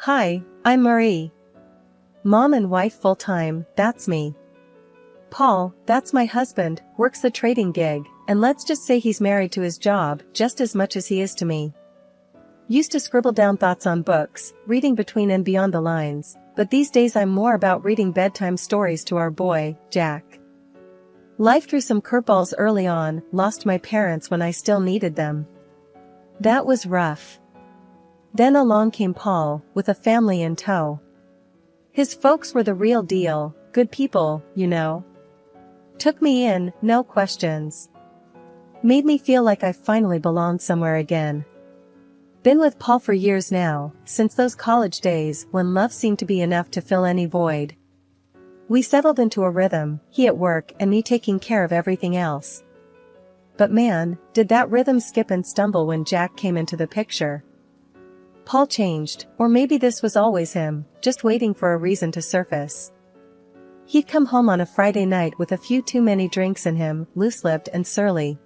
Hi, I'm Marie. Mom and wife full-time, that's me. Paul, that's my husband, works the trading gig, and let's just say he's married to his job just as much as he is to me. Used to scribble down thoughts on books, reading between and beyond the lines, but these days I'm more about reading bedtime stories to our boy, Jack. Life threw some curveballs early on, lost my parents when I still needed them. That was rough. Then along came Paul, with a family in tow. His folks were the real deal, good people, you know. Took me in, no questions. Made me feel like I finally belonged somewhere again. Been with Paul for years now, since those college days when love seemed to be enough to fill any void. We settled into a rhythm, he at work and me taking care of everything else. But man, did that rhythm skip and stumble when Jack came into the picture. Paul changed, or maybe this was always him, just waiting for a reason to surface. He'd come home on a Friday night with a few too many drinks in him, loose-lipped and surly.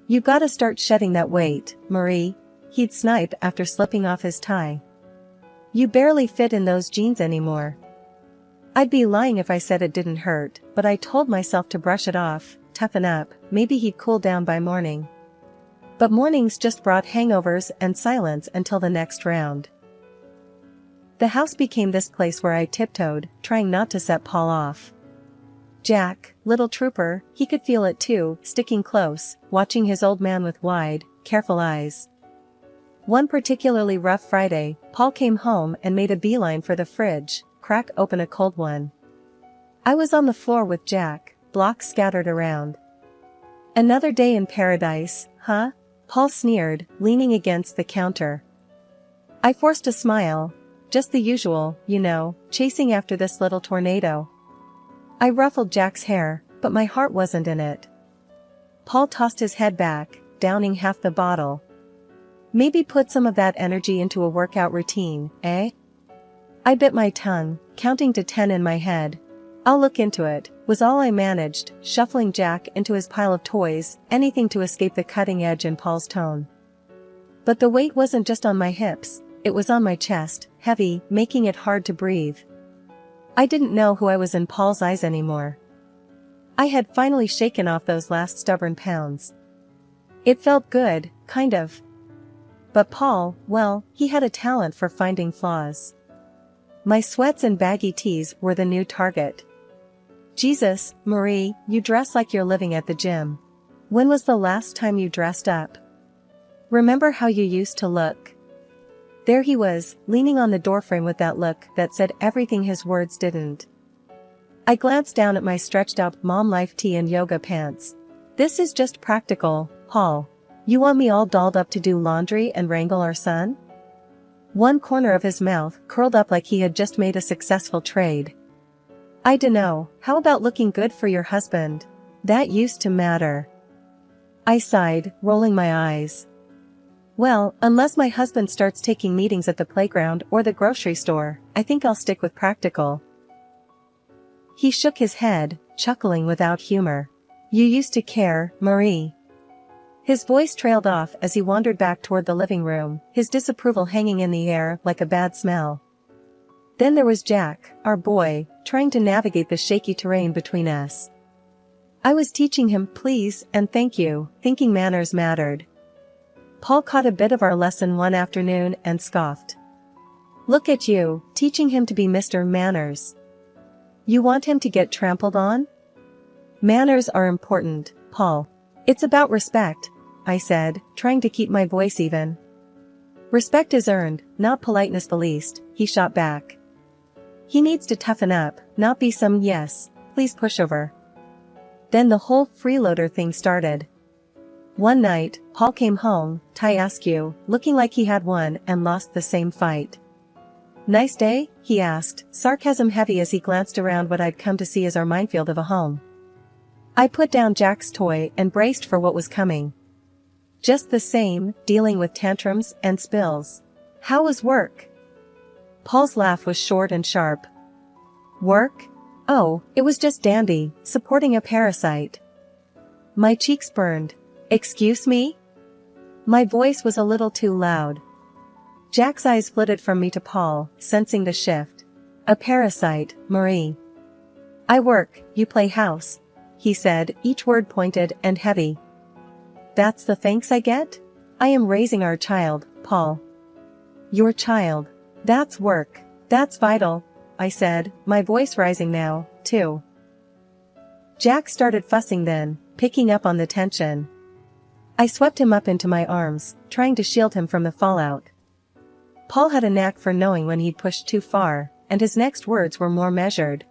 "You gotta start shedding that weight, Marie," he'd snipe after slipping off his tie. "You barely fit in those jeans anymore." I'd be lying if I said it didn't hurt, but I told myself to brush it off, toughen up, maybe he'd cool down by morning. But mornings just brought hangovers and silence until the next round. The house became this place where I tiptoed, trying not to set Paul off. Jack, little trooper, he could feel it too, sticking close, watching his old man with wide, careful eyes. One particularly rough Friday, Paul came home and made a beeline for the fridge, crack open a cold one. I was on the floor with Jack, blocks scattered around. "Another day in paradise, huh?" Paul sneered, leaning against the counter. I forced a smile. Just the usual, you know, chasing after this little tornado. I ruffled Jack's hair, but my heart wasn't in it. Paul tossed his head back, downing half the bottle. "Maybe put some of that energy into a workout routine, eh?" I bit my tongue, counting to 10 in my head. "I'll look into it," was all I managed, shuffling Jack into his pile of toys, anything to escape the cutting edge in Paul's tone. But the weight wasn't just on my hips, it was on my chest, heavy, making it hard to breathe. I didn't know who I was in Paul's eyes anymore. I had finally shaken off those last stubborn pounds. It felt good, kind of. But Paul, well, he had a talent for finding flaws. My sweats and baggy tees were the new target. "Jesus, Marie, you dress like you're living at the gym. When was the last time you dressed up? Remember how you used to look?" There he was, leaning on the doorframe with that look that said everything his words didn't. I glanced down at my stretched-out mom life tee and yoga pants. "This is just practical, Paul. You want me all dolled up to do laundry and wrangle our son?" One corner of his mouth curled up like he had just made a successful trade. "I dunno, how about looking good for your husband? That used to matter." I sighed, rolling my eyes. "Well, unless my husband starts taking meetings at the playground or the grocery store, I think I'll stick with practical." He shook his head, chuckling without humor. "You used to care, Marie." His voice trailed off as he wandered back toward the living room, his disapproval hanging in the air like a bad smell. Then there was Jack, our boy, trying to navigate the shaky terrain between us. I was teaching him please and thank you, thinking manners mattered. Paul caught a bit of our lesson one afternoon and scoffed. "Look at you, teaching him to be Mr. Manners. You want him to get trampled on?" "Manners are important, Paul. It's about respect," I said, trying to keep my voice even. "Respect is earned, not politeness the least," he shot back. "He needs to toughen up, not be some yes, please pushover." Then the whole freeloader thing started. One night, Paul came home, tie askew, looking like he had won and lost the same fight. "Nice day?" he asked, sarcasm heavy as he glanced around what I'd come to see as our minefield of a home. I put down Jack's toy and braced for what was coming. "Just the same, dealing with tantrums and spills. How was work?" Paul's laugh was short and sharp. "Work? Oh, it was just dandy, supporting a parasite." My cheeks burned. "Excuse me?" My voice was a little too loud. Jack's eyes flitted from me to Paul, sensing the shift. A parasite, Marie. I work, you play house, he said, each word pointed and heavy. That's the thanks I get? I am raising our child, Paul. Your child. That's work. That's vital, I said, my voice rising now, too. Jack started fussing then, picking up on the tension. I swept him up into my arms, trying to shield him from the fallout. Paul had a knack for knowing when he'd pushed too far, and his next words were more measured.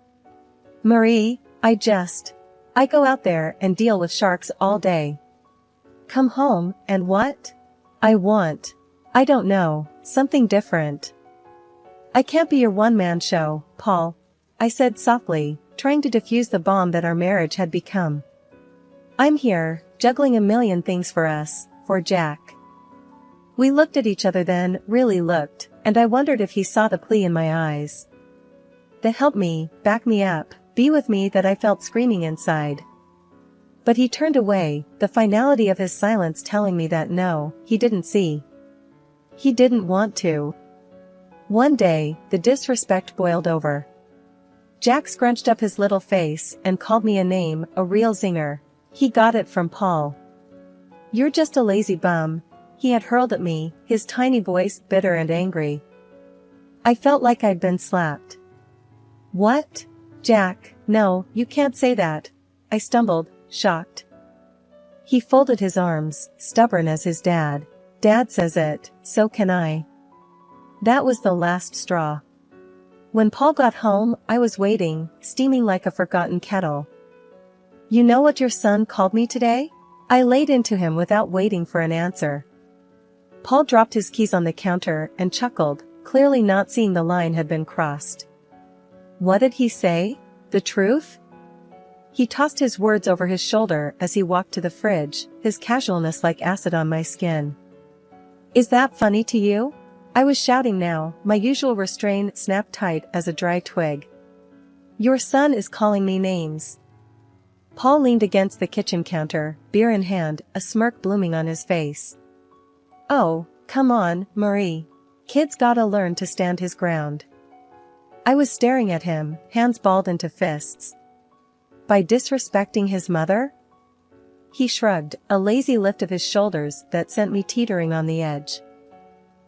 Marie, I go out there and deal with sharks all day. Come home, and what? I don't know, something different. I can't be your one-man show, Paul, I said softly, trying to defuse the bomb that our marriage had become. I'm here, juggling a million things for us, for Jack. We looked at each other then, really looked, and I wondered if he saw the plea in my eyes. The help me, back me up, be with me that I felt screaming inside. But he turned away, the finality of his silence telling me that no, he didn't see. He didn't want to. One day, the disrespect boiled over. Jack scrunched up his little face and called me a name, a real zinger. He got it from Paul. You're just a lazy bum, he had hurled at me, his tiny voice bitter and angry. I felt like I'd been slapped. What? Jack, no, you can't say that, I stumbled, shocked. He folded his arms, stubborn as his dad. Dad says it, so can I. That was the last straw. When Paul got home, I was waiting, steaming like a forgotten kettle. You know what your son called me today? I laid into him without waiting for an answer. Paul dropped his keys on the counter and chuckled, clearly not seeing the line had been crossed. What did he say? The truth? He tossed his words over his shoulder as he walked to the fridge, his casualness like acid on my skin. Is that funny to you? I was shouting now, my usual restraint snapped tight as a dry twig. Your son is calling me names. Paul leaned against the kitchen counter, beer in hand, a smirk blooming on his face. Oh, come on, Marie. Kid's gotta learn to stand his ground. I was staring at him, hands balled into fists. By disrespecting his mother? He shrugged, a lazy lift of his shoulders that sent me teetering on the edge.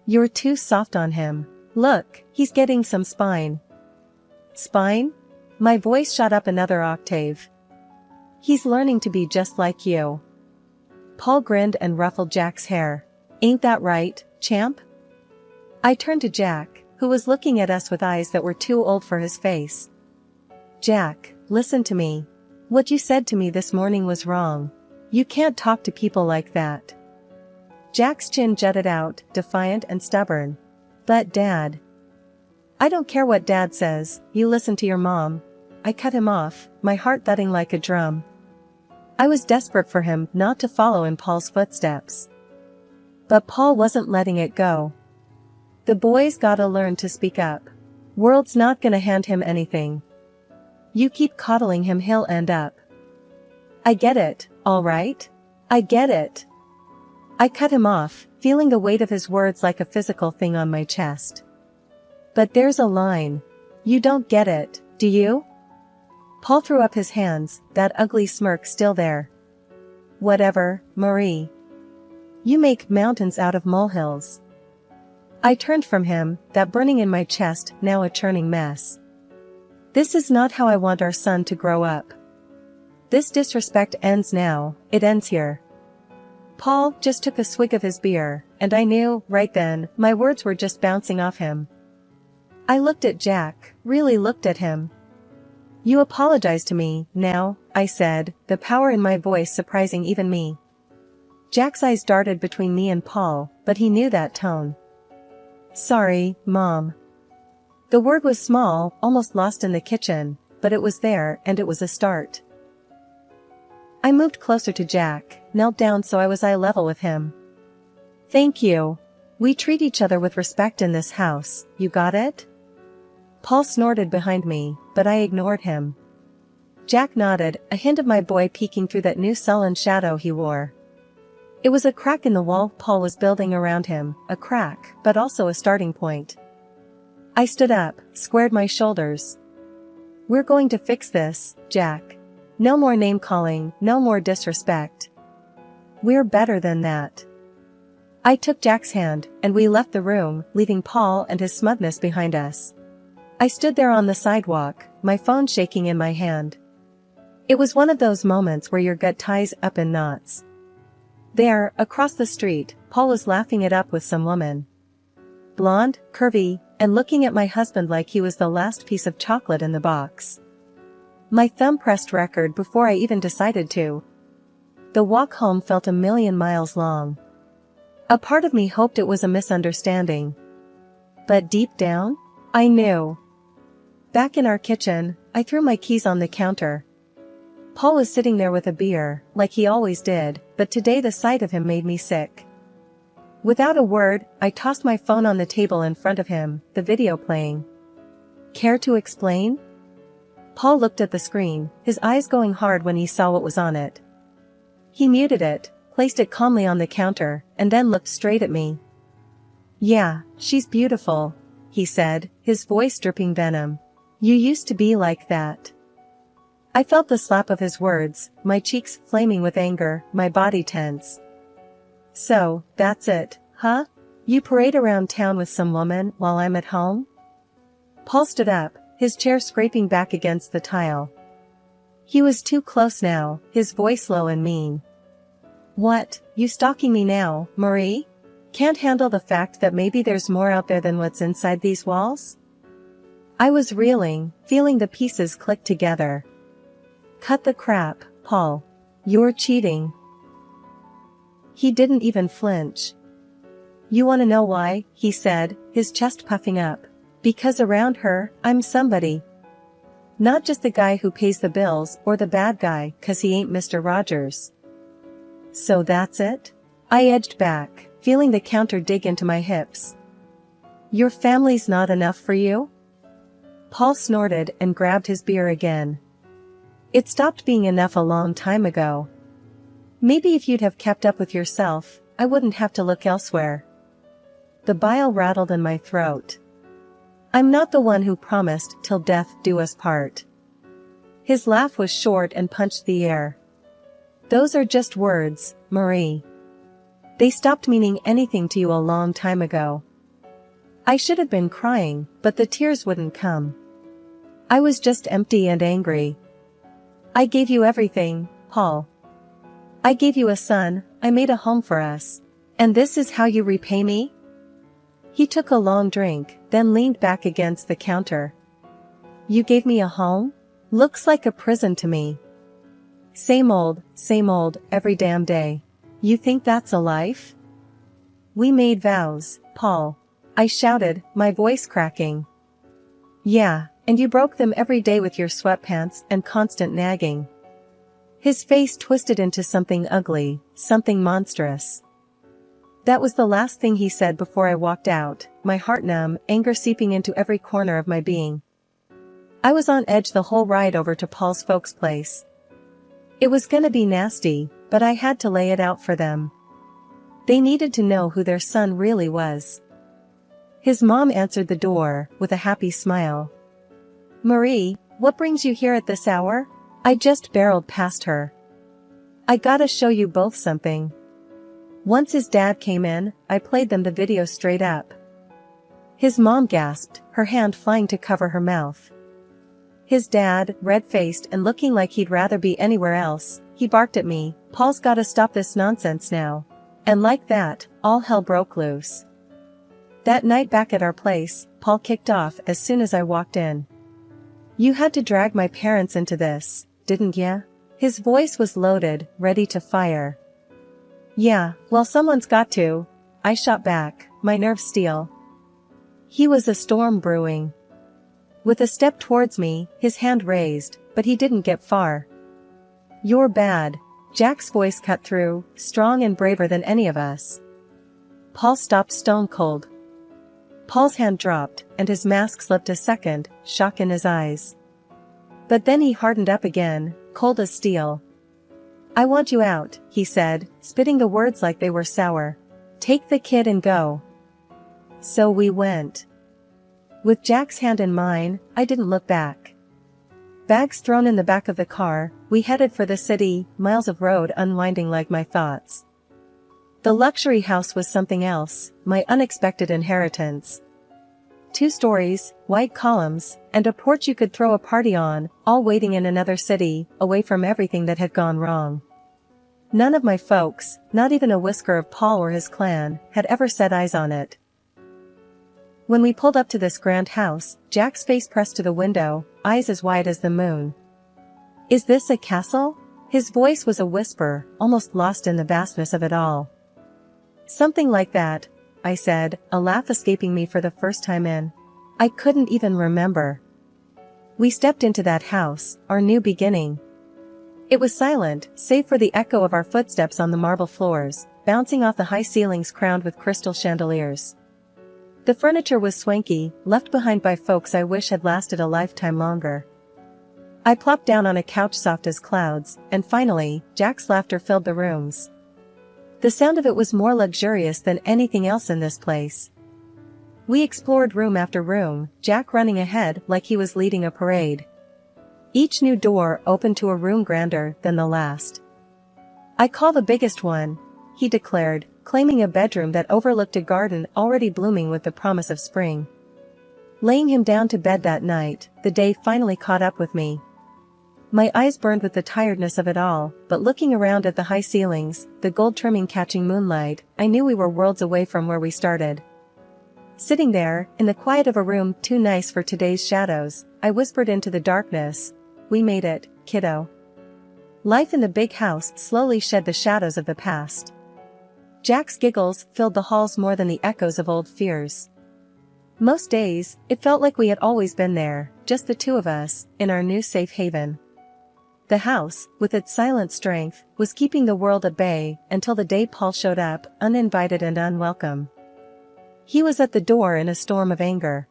You're too soft on him. Look, he's getting some spine. Spine? My voice shot up another octave. He's learning to be just like you. Paul grinned and ruffled Jack's hair. Ain't that right, champ? I turned to Jack, who was looking at us with eyes that were too old for his face. Jack, listen to me. What you said to me this morning was wrong. You can't talk to people like that. Jack's chin jutted out, defiant and stubborn. But Dad. I don't care what Dad says, you listen to your mom. I cut him off, my heart thudding like a drum. I was desperate for him not to follow in Paul's footsteps. But Paul wasn't letting it go. The boy's gotta learn to speak up. World's not gonna hand him anything. You keep coddling him, he'll end up. I get it, all right? I get it. I cut him off, feeling the weight of his words like a physical thing on my chest. But there's a line. You don't get it, do you? Paul threw up his hands, that ugly smirk still there. Whatever, Marie. You make mountains out of molehills. I turned from him, that burning in my chest now a churning mess. This is not how I want our son to grow up. This disrespect ends now, it ends here. Paul just took a swig of his beer, and I knew, right then, my words were just bouncing off him. I looked at Jack, really looked at him. You apologize to me, now, I said, the power in my voice surprising even me. Jack's eyes darted between me and Paul, but he knew that tone. Sorry, Mom. The word was small, almost lost in the kitchen, but it was there and it was a start. I moved closer to Jack, knelt down so I was eye level with him. Thank you. We treat each other with respect in this house, you got it? Paul snorted behind me, but I ignored him. Jack nodded, a hint of my boy peeking through that new sullen shadow he wore. It was a crack in the wall Paul was building around him, a crack, but also a starting point. I stood up, squared my shoulders. We're going to fix this, Jack. No more name-calling, no more disrespect. We're better than that. I took Jack's hand, and we left the room, leaving Paul and his smugness behind us. I stood there on the sidewalk, my phone shaking in my hand. It was one of those moments where your gut ties up in knots. There, across the street, Paul was laughing it up with some woman. Blonde, curvy, and looking at my husband like he was the last piece of chocolate in the box. My thumb pressed record before I even decided to. The walk home felt a million miles long. A part of me hoped it was a misunderstanding. But deep down, I knew. Back in our kitchen, I threw my keys on the counter. Paul was sitting there with a beer, like he always did, but today the sight of him made me sick. Without a word, I tossed my phone on the table in front of him, the video playing. Care to explain? Paul looked at the screen, his eyes going hard when he saw what was on it. He muted it, placed it calmly on the counter, and then looked straight at me. Yeah, she's beautiful, he said, his voice dripping venom. You used to be like that. I felt the slap of his words, my cheeks flaming with anger, my body tense. So, that's it, huh? You parade around town with some woman while I'm at home? Paul stood up, his chair scraping back against the tile. He was too close now, his voice low and mean. What, you stalking me now, Marie? Can't handle the fact that maybe there's more out there than what's inside these walls? I was reeling, feeling the pieces click together. Cut the crap, Paul. You're cheating. He didn't even flinch. You wanna know why, he said, his chest puffing up. Because around her, I'm somebody. Not just the guy who pays the bills or the bad guy 'cause he ain't Mr. Rogers. So that's it? I edged back, feeling the counter dig into my hips. Your family's not enough for you? Paul snorted and grabbed his beer again. It stopped being enough a long time ago. Maybe if you'd have kept up with yourself, I wouldn't have to look elsewhere. The bile rattled in my throat. I'm not the one who promised till death do us part. His laugh was short and punched the air. Those are just words, Marie. They stopped meaning anything to you a long time ago. I should have been crying, but the tears wouldn't come. I was just empty and angry. I gave you everything, Paul. I gave you a son, I made a home for us. And this is how you repay me? He took a long drink, then leaned back against the counter. You gave me a home? Looks like a prison to me. Same old, every damn day. You think that's a life? We made vows, Paul. I shouted, my voice cracking. Yeah, and you broke them every day with your sweatpants and constant nagging. His face twisted into something ugly, something monstrous. That was the last thing he said before I walked out, my heart numb, anger seeping into every corner of my being. I was on edge the whole ride over to Paul's folks' place. It was gonna be nasty, but I had to lay it out for them. They needed to know who their son really was. His mom answered the door, with a happy smile. Marie, what brings you here at this hour? I just barreled past her. I gotta show you both something. Once his dad came in, I played them the video straight up. His mom gasped, her hand flying to cover her mouth. His dad, red-faced and looking like he'd rather be anywhere else, he barked at me, Paul's gotta stop this nonsense now. And like that, all hell broke loose. That night back at our place, Paul kicked off as soon as I walked in. You had to drag my parents into this, didn't ya? His voice was loaded, ready to fire. Yeah, well someone's got to, I shot back, my nerves steel. He was a storm brewing. With a step towards me, his hand raised, but he didn't get far. You're bad, Jack's voice cut through, strong and braver than any of us. Paul stopped stone cold. Paul's hand dropped, and his mask slipped a second, shock in his eyes. But then he hardened up again, cold as steel. I want you out, he said, spitting the words like they were sour. Take the kid and go. So we went. With Jack's hand in mine, I didn't look back. Bags thrown in the back of the car, we headed for the city, miles of road unwinding like my thoughts. The luxury house was something else, my unexpected inheritance. 2 stories, white columns, and a porch you could throw a party on, all waiting in another city, away from everything that had gone wrong. None of my folks, not even a whisker of Paul or his clan, had ever set eyes on it. When we pulled up to this grand house, Jack's face pressed to the window, eyes as wide as the moon. Is this a castle? His voice was a whisper, almost lost in the vastness of it all. Something like that, I said, a laugh escaping me for the first time in. I couldn't even remember. We stepped into that house, our new beginning. It was silent, save for the echo of our footsteps on the marble floors, bouncing off the high ceilings crowned with crystal chandeliers. The furniture was swanky, left behind by folks I wish had lasted a lifetime longer. I plopped down on a couch soft as clouds, and finally, Jack's laughter filled the rooms. The sound of it was more luxurious than anything else in this place. We explored room after room, Jack running ahead like he was leading a parade. Each new door opened to a room grander than the last. I call the biggest one, he declared, claiming a bedroom that overlooked a garden already blooming with the promise of spring. Laying him down to bed that night, the day finally caught up with me. My eyes burned with the tiredness of it all, but looking around at the high ceilings, the gold trimming catching moonlight, I knew we were worlds away from where we started. Sitting there, in the quiet of a room too nice for today's shadows, I whispered into the darkness, "We made it, kiddo." Life in the big house slowly shed the shadows of the past. Jack's giggles filled the halls more than the echoes of old fears. Most days, it felt like we had always been there, just the 2 of us, in our new safe haven. The house, with its silent strength, was keeping the world at bay until the day Paul showed up, uninvited and unwelcome. He was at the door in a storm of anger.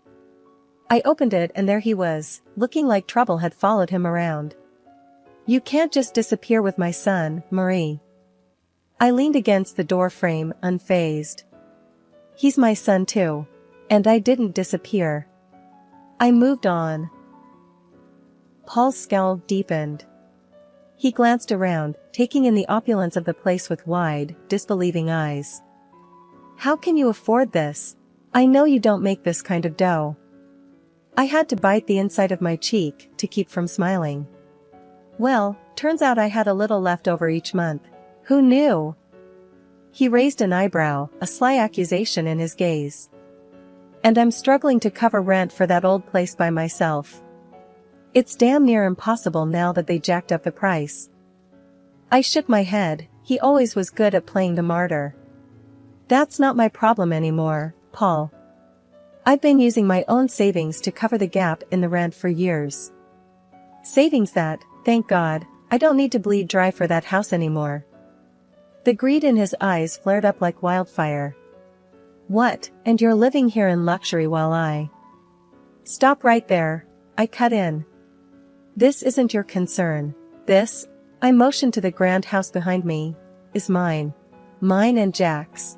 I opened it and there he was, looking like trouble had followed him around. "You can't just disappear with my son, Marie." I leaned against the door frame, unfazed. "He's my son too. And I didn't disappear. I moved on." Paul's scowl deepened. He glanced around, taking in the opulence of the place with wide, disbelieving eyes. "How can you afford this? I know you don't make this kind of dough." I had to bite the inside of my cheek to keep from smiling. "Well, turns out I had a little left over each month. Who knew?" He raised an eyebrow, a sly accusation in his gaze. "And I'm struggling to cover rent for that old place by myself. It's damn near impossible now that they jacked up the price." I shook my head. He always was good at playing the martyr. "That's not my problem anymore, Paul. I've been using my own savings to cover the gap in the rent for years. Savings that, thank God, I don't need to bleed dry for that house anymore." The greed in his eyes flared up like wildfire. "What, and you're living here in luxury while I—" "Stop right there," I cut in. "This isn't your concern. This," I motioned to the grand house behind me, "is mine. Mine and Jack's."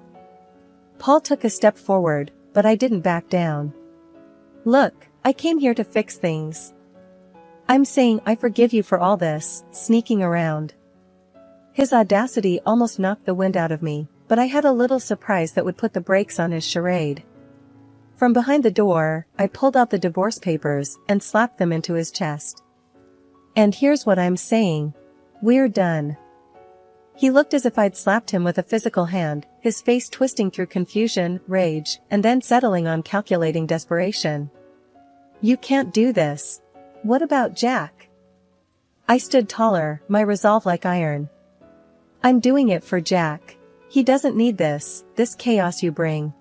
Paul took a step forward, but I didn't back down. "Look, I came here to fix things. I'm saying I forgive you for all this, sneaking around." His audacity almost knocked the wind out of me, but I had a little surprise that would put the brakes on his charade. From behind the door, I pulled out the divorce papers and slapped them into his chest. "And here's what I'm saying. We're done." He looked as if I'd slapped him with a physical hand, his face twisting through confusion, rage, and then settling on calculating desperation. "You can't do this. What about Jack?" I stood taller, my resolve like iron. "I'm doing it for Jack. He doesn't need this chaos you bring.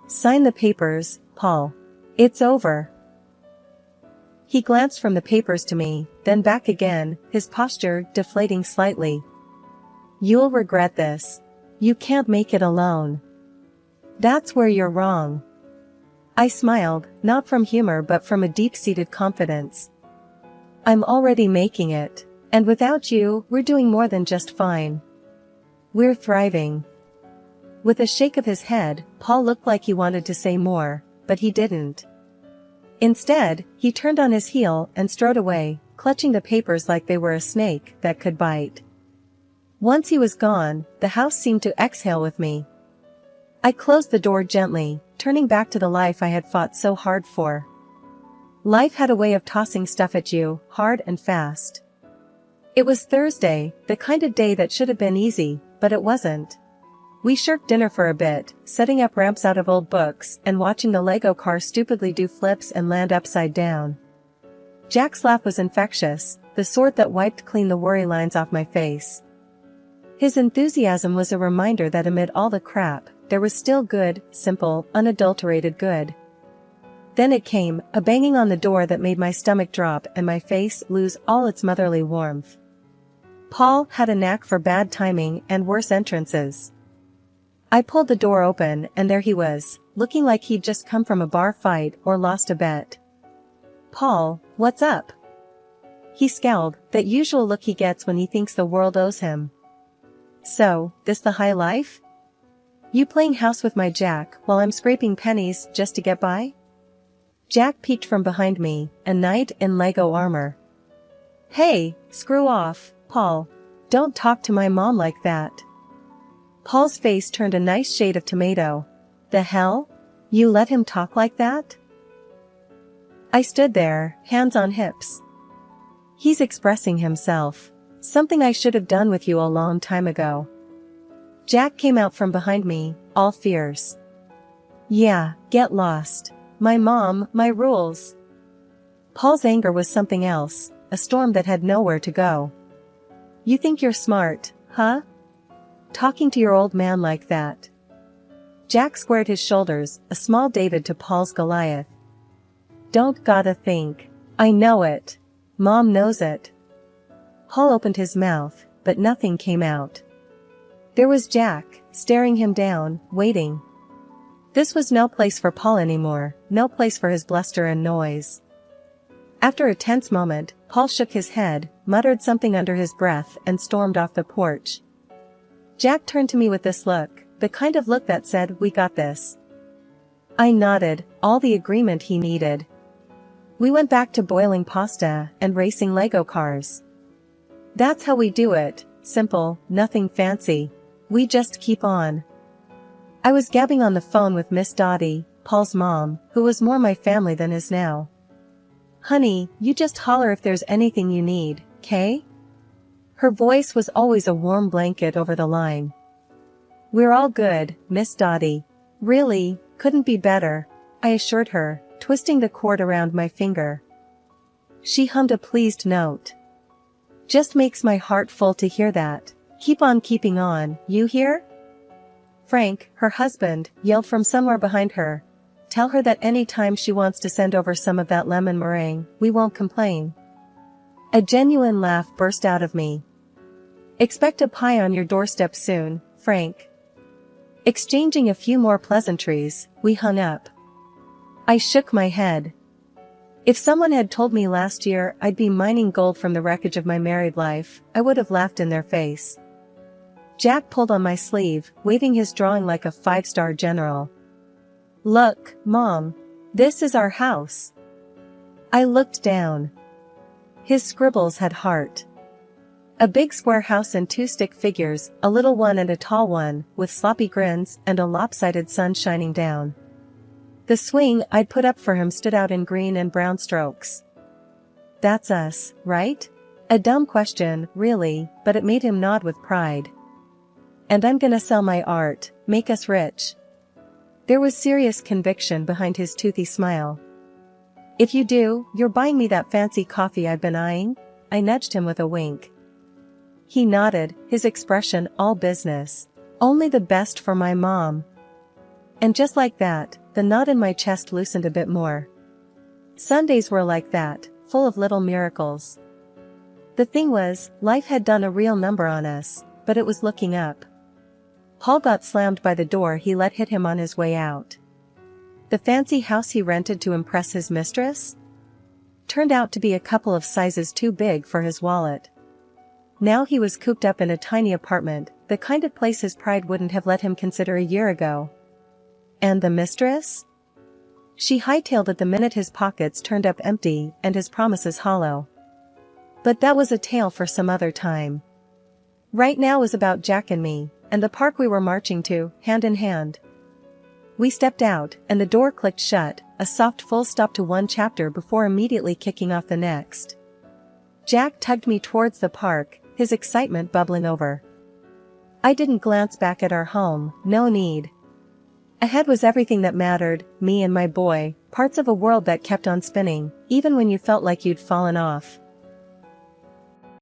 Sign the papers, Paul. It's over." He glanced from the papers to me, then back again, his posture deflating slightly. "You'll regret this. You can't make it alone." "That's where you're wrong." I smiled, not from humor but from a deep-seated confidence. "I'm already making it. And without you, we're doing more than just fine. We're thriving." With a shake of his head, Paul looked like he wanted to say more, but he didn't. Instead, he turned on his heel and strode away, clutching the papers like they were a snake that could bite. Once he was gone, the house seemed to exhale with me. I closed the door gently, turning back to the life I had fought so hard for. Life had a way of tossing stuff at you, hard and fast. It was Thursday, the kind of day that should have been easy, but it wasn't. We shirked dinner for a bit, setting up ramps out of old books and watching the Lego car stupidly do flips and land upside down. Jack's laugh was infectious, the sort that wiped clean the worry lines off my face. His enthusiasm was a reminder that amid all the crap, there was still good, simple, unadulterated good. Then it came, a banging on the door that made my stomach drop and my face lose all its motherly warmth. Paul had a knack for bad timing and worse entrances. I pulled the door open and there he was, looking like he'd just come from a bar fight or lost a bet. "Paul, what's up?" He scowled, that usual look he gets when he thinks the world owes him. "So, this the high life? You playing house with my Jack while I'm scraping pennies just to get by?" Jack peeked from behind me, a knight in Lego armor. "Hey, screw off, Paul. Don't talk to my mom like that." Paul's face turned a nice shade of tomato. "The hell? You let him talk like that?" I stood there, hands on hips. "He's expressing himself. Something I should have done with you a long time ago." Jack came out from behind me, all fierce. "Yeah, get lost. My mom, my rules." Paul's anger was something else, a storm that had nowhere to go. "You think you're smart, huh? Talking to your old man like that?" Jack squared his shoulders, a small David to Paul's Goliath. "Don't gotta think. I know it. Mom knows it." Paul opened his mouth, but nothing came out. There was Jack, staring him down, waiting. This was no place for Paul anymore, no place for his bluster and noise. After a tense moment, Paul shook his head, muttered something under his breath and stormed off the porch. Jack turned to me with this look, the kind of look that said, "We got this." I nodded, all the agreement he needed. We went back to boiling pasta and racing Lego cars. That's how we do it, simple, nothing fancy. We just keep on. I was gabbing on the phone with Miss Dottie, Paul's mom, who was more my family than is now. "Honey, you just holler if there's anything you need, 'kay?" Her voice was always a warm blanket over the line. "We're all good, Miss Dottie. Really, couldn't be better," I assured her, twisting the cord around my finger. She hummed a pleased note. "Just makes my heart full to hear that. Keep on keeping on, you hear?" Frank, her husband, yelled from somewhere behind her. "Tell her that any time she wants to send over some of that lemon meringue, we won't complain." A genuine laugh burst out of me. "Expect a pie on your doorstep soon, Frank." Exchanging a few more pleasantries, we hung up. I shook my head. If someone had told me last year I'd be mining gold from the wreckage of my married life, I would have laughed in their face. Jack pulled on my sleeve, waving his drawing like a five-star general. "Look, Mom. This is our house." I looked down. His scribbles had heart. A big square house and two stick figures, a little one and a tall one, with sloppy grins and a lopsided sun shining down. The swing I'd put up for him stood out in green and brown strokes. "That's us, right?" A dumb question, really, but it made him nod with pride. "And I'm gonna sell my art, make us rich." There was serious conviction behind his toothy smile. "If you do, you're buying me that fancy coffee I've been eyeing?" I nudged him with a wink. He nodded, his expression all business. "Only the best for my mom." And just like that, the knot in my chest loosened a bit more. Sundays were like that, full of little miracles. The thing was, life had done a real number on us, but it was looking up. Paul got slammed by the door he let hit him on his way out. The fancy house he rented to impress his mistress? Turned out to be a couple of sizes too big for his wallet. Now he was cooped up in a tiny apartment, the kind of place his pride wouldn't have let him consider a year ago. And the mistress? She hightailed it the minute his pockets turned up empty and his promises hollow. But that was a tale for some other time. Right now was about Jack and me, and the park we were marching to, hand in hand. We stepped out, and the door clicked shut, a soft full stop to one chapter before immediately kicking off the next. Jack tugged me towards the park, his excitement bubbling over. I didn't glance back at our home, no need. Ahead was everything that mattered, me and my boy, parts of a world that kept on spinning, even when you felt like you'd fallen off.